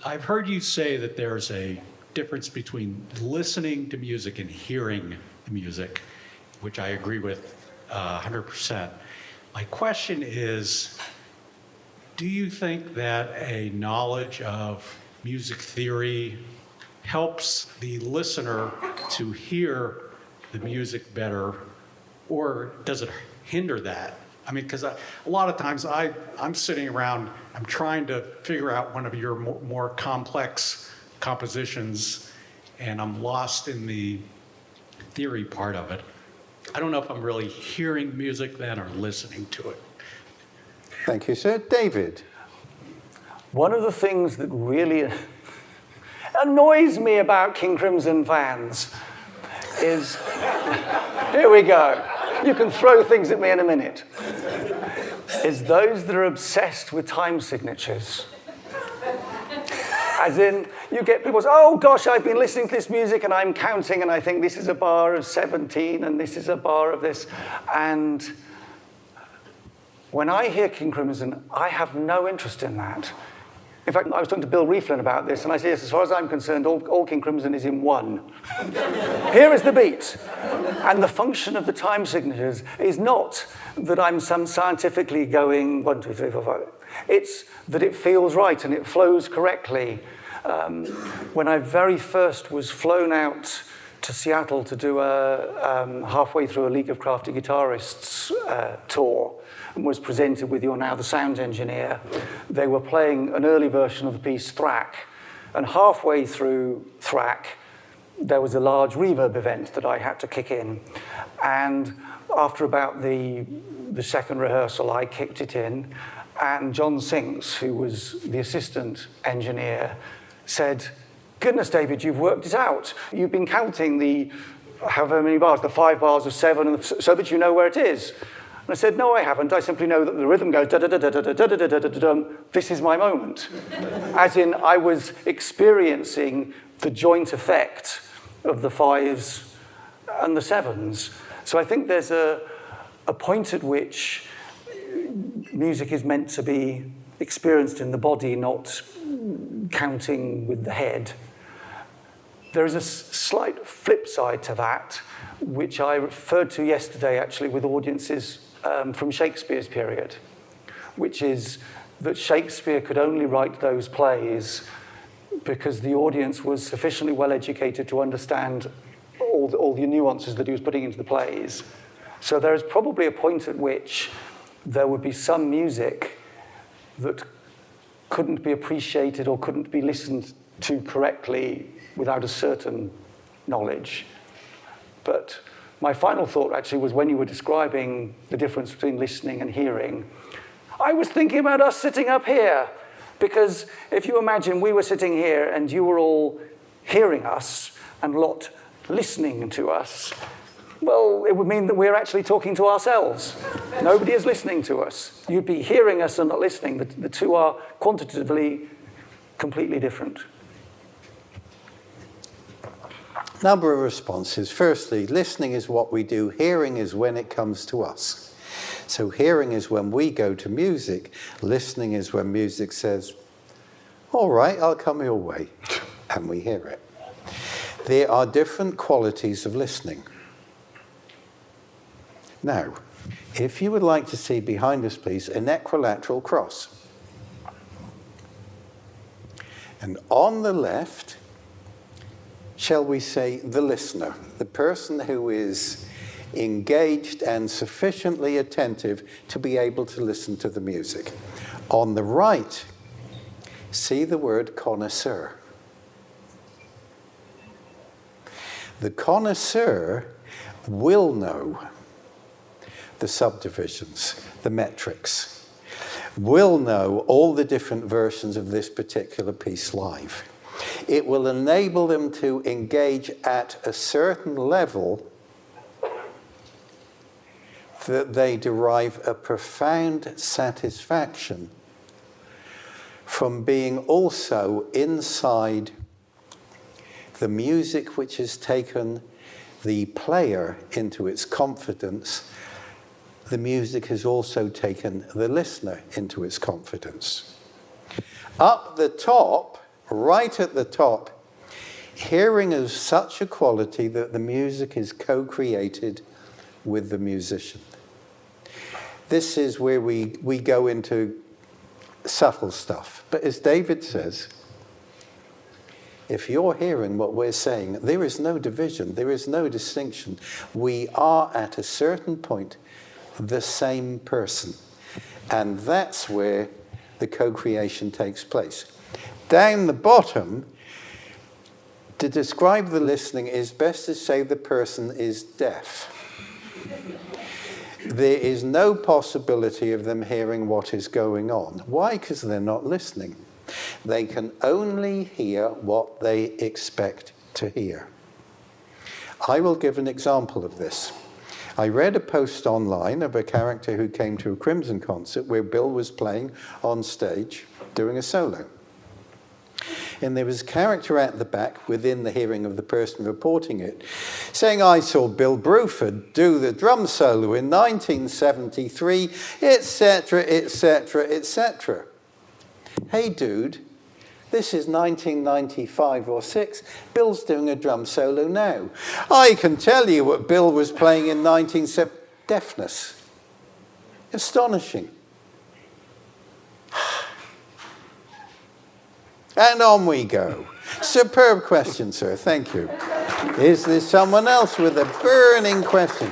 I've heard you say that there's a difference between listening to music and hearing the music, which I agree with 100%. My question is, do you think that a knowledge of music theory helps the listener to hear the music better, or does it hinder that? I mean, because a lot of times I'm sitting around, I'm trying to figure out one of your more complex compositions, and I'm lost in the theory part of it. I don't know if I'm really hearing music then or listening to it. Thank you, sir. David? One of the things that really annoys me about King Crimson fans is, here we go, you can throw things at me in a minute, is those that are obsessed with time signatures. As in, you get people say, oh gosh, I've been listening to this music and I'm counting and I think this is a bar of 17 and this is a bar of this. And when I hear King Crimson, I have no interest in that. In fact, I was talking to Bill Rieflin about this, and I said, yes, as far as I'm concerned, all King Crimson is in one. Here is the beat. And the function of the time signatures is not that I'm some scientifically going 1, 2, 3, 4, 5. It's that it feels right and it flows correctly. When I very first was flown out to Seattle to do halfway through a League of Crafty Guitarists tour, and was presented with You're Now the Sound Engineer, they were playing an early version of the piece Thrack. And halfway through Thrack, there was a large reverb event that I had to kick in. And after about the second rehearsal, I kicked it in. And John Sinks, who was the assistant engineer, said, goodness, David, you've worked it out. You've been counting the however many bars, the 5 bars of 7, so that you know where it is. And I said, no, I haven't. I simply know that the rhythm goes da-da-da-da-da-da-da-da-da-da-da. This is my moment. As in, I was experiencing the joint effect of the 5s and the 7s. So I think there's a point at which music is meant to be experienced in the body, not counting with the head. There is a slight flip side to that, which I referred to yesterday, actually, with audiences from Shakespeare's period, which is that Shakespeare could only write those plays because the audience was sufficiently well educated to understand all the nuances that he was putting into the plays. So there is probably a point at which there would be some music that couldn't be appreciated or couldn't be listened to correctly without a certain knowledge. But my final thought actually was when you were describing the difference between listening and hearing, I was thinking about us sitting up here, because if you imagine we were sitting here and you were all hearing us and not listening to us, well, it would mean that we're actually talking to ourselves. Nobody is listening to us. You'd be hearing us and not listening. The two are quantitatively completely different. Number of responses. Firstly, listening is what we do. Hearing is when it comes to us. So hearing is when we go to music. Listening is when music says, all right, I'll come your way. And we hear it. There are different qualities of listening. Now, if you would like to see behind us, please, an equilateral cross. And on the left, shall we say, the listener, the person who is engaged and sufficiently attentive to be able to listen to the music. On the right, see the word connoisseur. The connoisseur will know the subdivisions, the metrics, will know all the different versions of this particular piece live. It will enable them to engage at a certain level that they derive a profound satisfaction from being also inside the music which has taken the player into its confidence. The music has also taken the listener into its confidence. Up the top, right at the top, hearing of such a quality that the music is co-created with the musician. This is where we go into subtle stuff. But as David says, if you're hearing what we're saying, there is no division, there is no distinction. We are at a certain point the same person. And that's where the co-creation takes place. Down the bottom, to describe the listening is best to say the person is deaf. There is no possibility of them hearing what is going on. Why? Because they're not listening. They can only hear what they expect to hear. I will give an example of this. I read a post online of a character who came to a Crimson concert where Bill was playing on stage doing a solo. And there was a character at the back within the hearing of the person reporting it saying, I saw Bill Bruford do the drum solo in 1973, etc., etc., etc. Hey dude, this is 1995 or 6. Bill's doing a drum solo now. I can tell you what Bill was playing in 1970. Deafness. Astonishing. And on we go. Superb question, sir. Thank you. Is there someone else with a burning question?